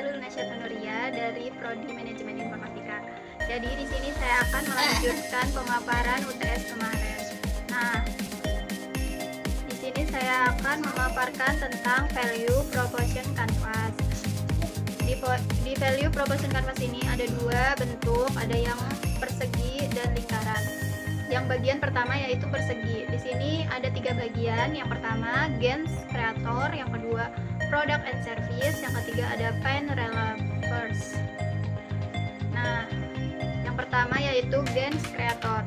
saya Lulu Nasyatun Nuria dari Prodi Manajemen Informatika. Jadi di sini saya akan melanjutkan pemaparan UTS kemarin. Nah, di sini saya akan memaparkan tentang value proportion canvas. Di value proportion canvas ini ada dua bentuk, ada yang persegi dan lingkaran. Yang bagian pertama yaitu persegi. Di sini ada tiga bagian. Yang pertama gens kreator, yang kedua product and service, yang ketiga ada pain relevers. Nah, yang pertama yaitu gens kreator.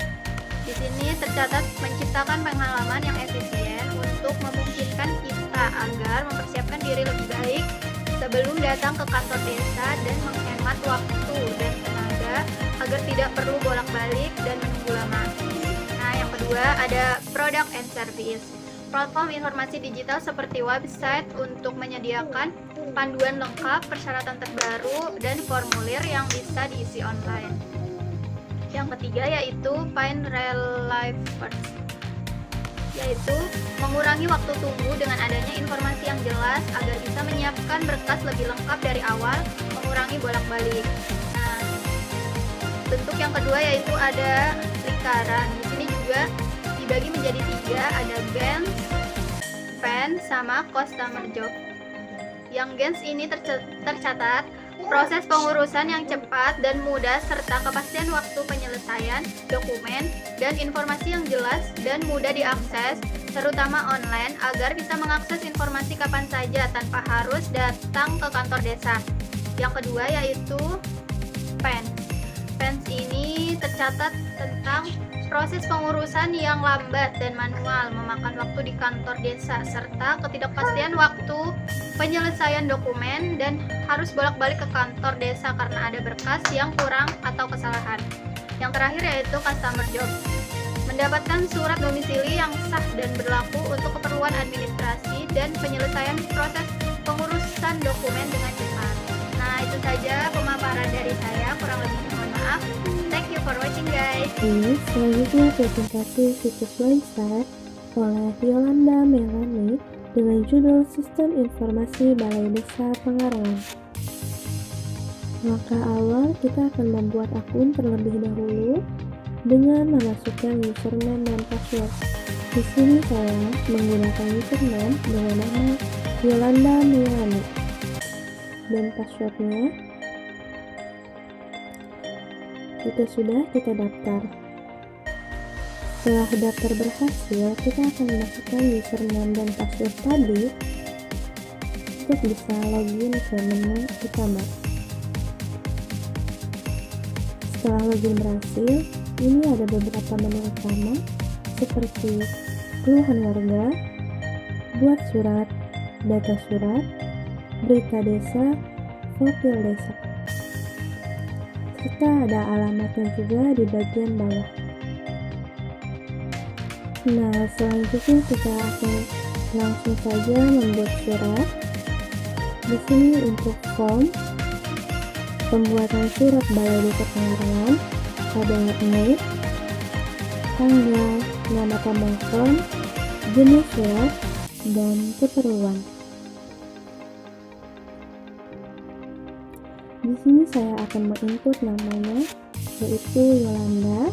Di sini tercatat menciptakan pengalaman yang efisien untuk memungkinkan kita agar mempersiapkan diri lebih baik sebelum datang ke kantor desa dan menghemat waktu dan tenaga agar tidak perlu bolak-balik dan menunggu lama. Nah, yang kedua ada product and service. Platform informasi digital seperti website untuk menyediakan panduan lengkap, persyaratan terbaru, dan formulir yang bisa diisi online. Yang ketiga yaitu pain relevers, yaitu mengurangi waktu tunggu dengan adanya informasi yang jelas agar bisa menyiapkan berkas lebih lengkap dari awal, mengurangi bolak-balik. Nah, bentuk yang kedua yaitu ada lingkaran. Di sini juga dibagi menjadi tiga, ada gens, pain, sama customer job. Yang gens ini tercatat proses pengurusan yang cepat dan mudah serta kepastian waktu penyelesaian dokumen dan informasi yang jelas dan mudah diakses, terutama online, agar bisa mengakses informasi kapan saja tanpa harus datang ke kantor desa. Yang kedua yaitu pain. Pain ini tercatat tentang proses pengurusan yang lambat dan manual, memakan waktu di kantor desa, serta ketidakpastian waktu penyelesaian dokumen dan harus bolak-balik ke kantor desa karena ada berkas yang kurang atau kesalahan. Yang terakhir yaitu customer job. Mendapatkan surat domisili yang sah dan berlaku untuk keperluan administrasi dan penyelesaian proses pengurusan dokumen dengan cepat. Nah, itu saja pemaparan dari saya, kurang lebihnya mohon maaf. Thank you for watching guys. Ini selanjutnya presentasi situs website oleh Yolanda Melani dengan judul Sistem Informasi Balai Desa Pengarangan. Langkah awal, kita akan membuat akun terlebih dahulu dengan memasukkan username dan password. Di sini saya menggunakan username dengan nama Yolanda Melani dan passwordnya. Jika sudah, kita daftar. Setelah daftar berhasil, kita akan memasukkan username dan password tadi untuk bisa login ke menu utama. Setelah login berhasil, ini ada beberapa menu utama seperti keluhan warga, buat surat, data surat, berita desa, profil desa, serta ada alamatnya juga di bagian bawah. Nah, selanjutnya kita akan langsung saja membuat surat. Di sini untuk form pembuatan surat Balai Desa Pengarangan, ada NIK, tanggal, nama pemohon, jenis surat, dan keperluan. Di sini saya akan menginput namanya, yaitu Yolanda.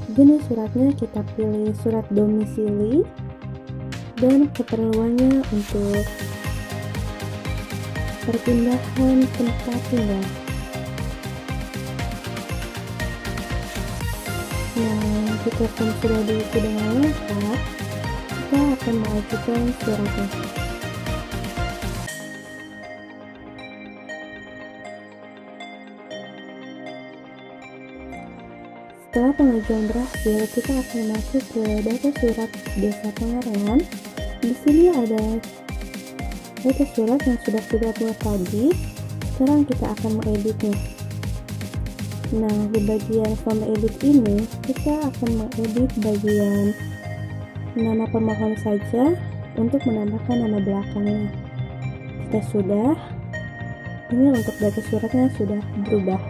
Jenis suratnya kita pilih surat domisili, dan keperluannya untuk perpindahan tempat tinggal. Nah, jika form sudah diisi dengan lengkap, kita akan mengajukan suratnya. Setelah pengajuan berhasil, kita akan masuk ke data surat Desa Pengarangan. Di sini ada data surat yang sudah kita buat tadi. Sekarang kita akan mengeditnya. Nah, di bagian form edit ini, kita akan mengedit bagian nama pemohon saja untuk menambahkan nama belakangnya. Jika sudah, ini untuk data suratnya sudah berubah.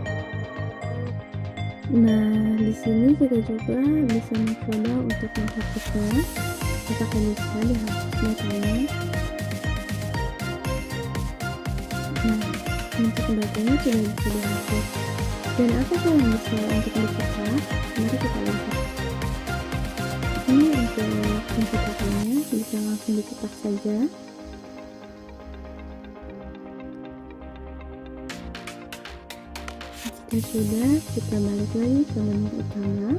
Nah, di sini kita juga bisa mencoba untuk menghapusnya. Apakah bisa dihapusnya kalian? Nah, Untuk datanya sudah bisa dihapus. Dan apakah yang bisa untuk dicetak? Mari kita lihat. Ini untuk pencetakannya bisa langsung dicetak saja. Jika sudah, kita balik lagi ke menu utama.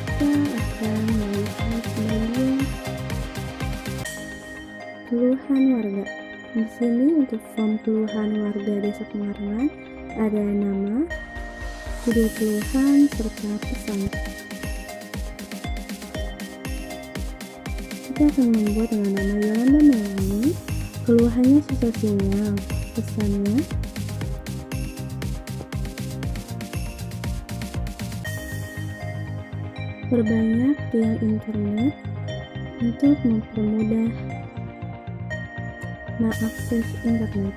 Kita akan melihat bagian keluhan warga. Di sini untuk form keluhan warga Desa Pengarengan ada nama, judul keluhan, serta pesan. Kita akan membuat dengan nama Yolanda Melani. Keluhannya susah sinyal. Pesannya, perbanyak tiang internet untuk mempermudah mengakses internet.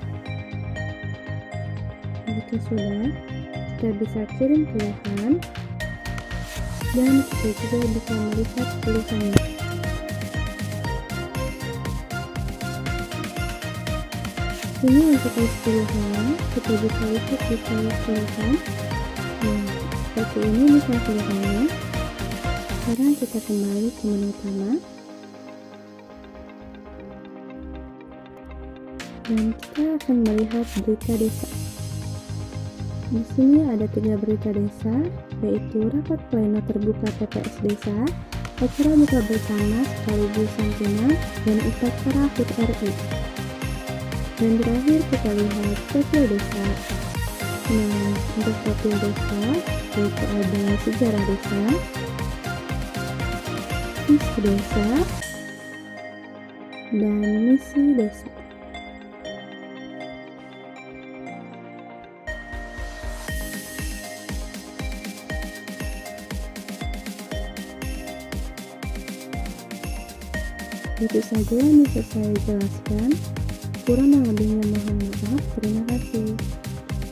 Jika sudah, kita bisa kirim keluhan dan kita juga bisa melihat tulisannya. Ini untuk list keluhannya, kita bisa lihat di list keluhan. Nah, seperti ini misalnya keluhannya. Sekarang kita kembali ke menu utama. Dan kita akan melihat berita desa. Di sini ada 3 berita desa, yaitu rapat pleno terbuka TPS desa, acara buka bersama sekaligus santunan, dan upacara HUT RI. Dan terakhir kita lihat profil desa. Nah, untuk profil desa, yaitu ada sejarah desa, visi desa, dan misi desa. Itu saja yang bisa saya jelaskan. Kurang dan lebihnya mohon maaf. Terima kasih.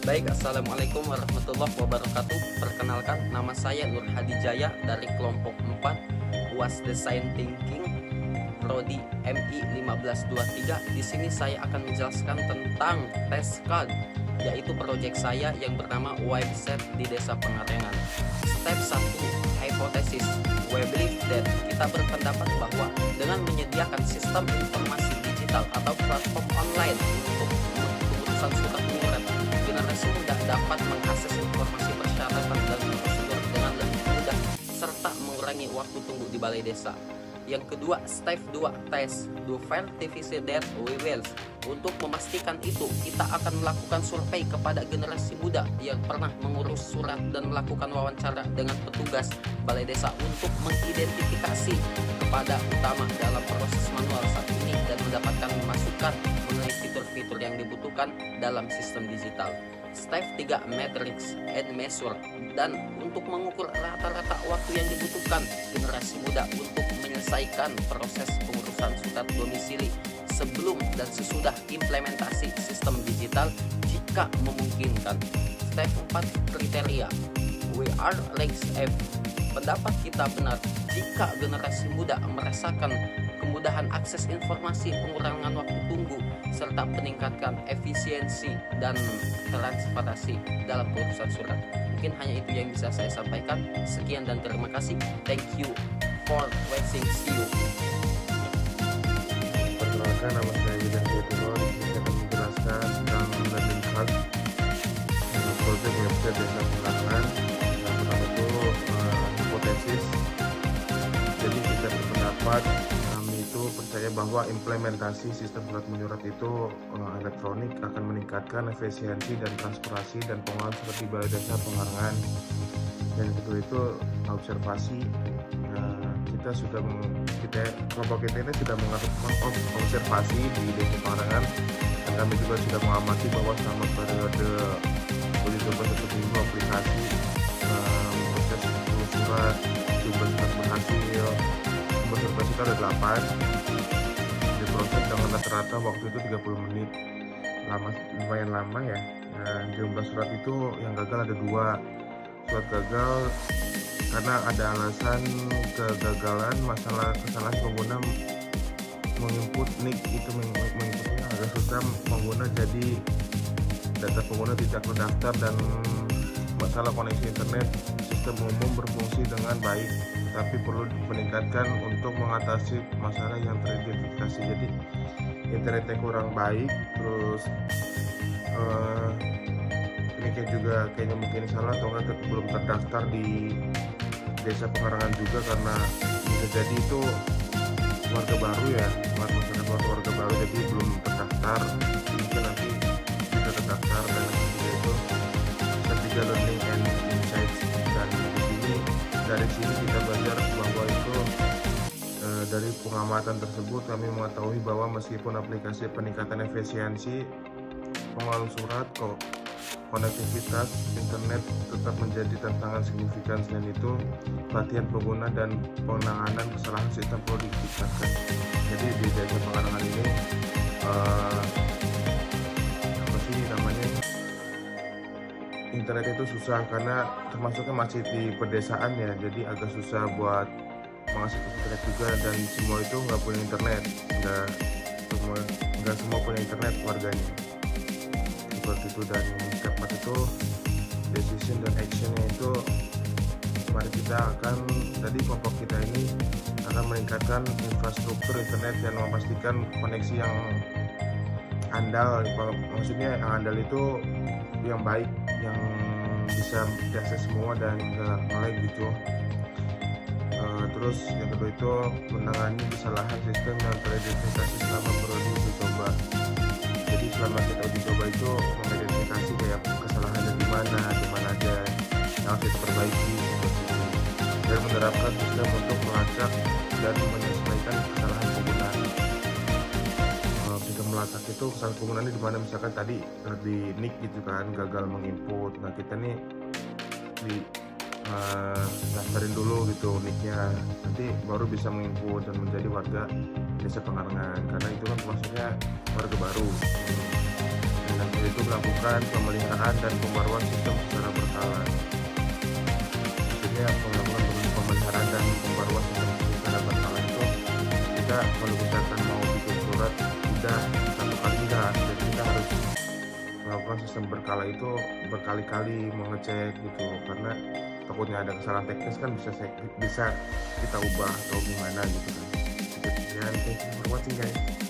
Baik, Assalamualaikum warahmatullahi wabarakatuh. Perkenalkan, nama saya Nur Hadi Jaya dari kelompok 4 UAS Design Thinking Prodi MI 1523. Di sini saya akan menjelaskan tentang tes card, yaitu proyek saya yang bernama website di Desa Pengarengan. Step 1, hipotesis. We believe that, kita berpendapat bahwa dengan menyediakan sistem informasi digital atau platform online untuk pengurusan surat menyurat, generasi muda dapat mengakses informasi persyaratan dan prosedur dengan lebih mudah serta mengurangi waktu tunggu di balai desa. Yang kedua, step 2, tes. Do verify that we will. Untuk memastikan itu, kita akan melakukan survei kepada generasi muda yang pernah mengurus surat dan melakukan wawancara dengan petugas balai desa untuk mengidentifikasi kepada utama dalam proses manual saat ini dan mendapatkan masukan mengenai fitur-fitur yang dibutuhkan dalam sistem digital. Step 3, matrix and measure. Dan untuk mengukur rata-rata waktu yang dibutuhkan generasi muda untuk menyelesaikan proses pengurusan surat domisili sebelum dan sesudah implementasi sistem digital jika memungkinkan. Step 4, kriteria. We are links F. Pendapat kita benar jika generasi muda merasakan kemudahan akses informasi, pengurangan waktu tunggu, serta peningkatkan efisiensi dan transparansi dalam pengurusan surat. Mungkin hanya itu yang bisa saya sampaikan. Sekian dan terima kasih. Thank you for watching. See you. Perkenalkan, nama saya Widan Jayatullah. Saya akan menjelaskan tentang landing card proyek website Desa Pengarengan. Yang pertama itu hipotesis. Jadi kita berpendapat, kami itu percaya bahwa implementasi sistem surat menyurat itu elektronik akan meningkatkan efisiensi dan transparansi dan pengelolaan surat di balai desa Pengarengan. Dan itu observasi. Kelompok kita ini sudah mengobservasi di Desa Pengarengan, dan kami juga sudah mengamati bahwa selama periode uji coba 1 minggu aplikasi proses surat, jumlah surat berhasil, jumlah surat berhasil ada 8, diproses dengan rata-rata waktu itu 30 menit. Lumayan lama ya. Jumlah surat itu yang gagal ada 2. surat gagal karena ada alasan kegagalan, masalah kesalahan pengguna menginput nick itu mengikutnya agak susah pengguna, jadi data pengguna tidak terdaftar dan masalah koneksi internet sistem umum berfungsi dengan baik, tapi perlu meningkatkan untuk mengatasi masalah yang teridentifikasi. Jadi internetnya kurang baik, terus nicknya juga kayaknya mungkin salah atau enggak belum terdaftar di desa pengarangan juga, karena bisa jadi itu warga baru ya, masyarakat warga baru, jadi belum terdaftar, mungkin nanti bisa terdaftar. Dan yang ketiga itu ketiga learning and insights, dan dari sini kita belajar bahwa itu dari pengamatan tersebut kami mengetahui bahwa meskipun aplikasi peningkatan efisiensi pengelolaan surat, konektivitas internet tetap menjadi tantangan signifikan. Selain itu, pelatihan pengguna dan penanganan kesalahan sistem perlu ditingkatkan. Jadi di desa pengarangan ini apa sih namanya, internet itu susah karena termasuknya masih di pedesaan ya, jadi agak susah buat mengakses internet juga, dan semua itu nggak punya internet, nggak semua punya internet warganya seperti itu. Dan dapat itu decision dan actionnya itu, mari kita akan, tadi kelompok kita ini akan meningkatkan infrastruktur internet dan memastikan koneksi yang andal. Maksudnya yang andal itu yang baik, yang bisa diakses semua dan nggak nge-lag gitu. Terus yang kedua itu menangani kesalahan sistem yang teridentifikasi selama periode uji coba. Jadi selama kita uji coba itu mengidentifikasi kayak kesalahannya di mana aja yang harus diperbaiki seperti itu, dan menerapkan sistem untuk melacak dan menyesuaikan kesalahan penggunaan. Kita melacak itu kesalahan penggunaan di mana, misalkan tadi di nick gitu kan, gagal menginput. Nah kita nih di daftarin dulu gitu nicknya, nanti baru bisa menginput dan menjadi warga desa pengarangan, karena itu kan maksudnya warga baru. Dan itu melakukan pemeliharaan dan pembaruan sistem secara berkala. Maksudnya melakukan pemeliharaan dan pembaruan sistem secara berkala itu, kita kalau misalkan mau bikin surat udah satu kali enggak, jadi kita harus melakukan sistem berkala itu berkali-kali mengecek gitu, karena takutnya ada kesalahan teknis kan bisa kita ubah atau gimana gitu kan. Sekian, thank you for watching guys.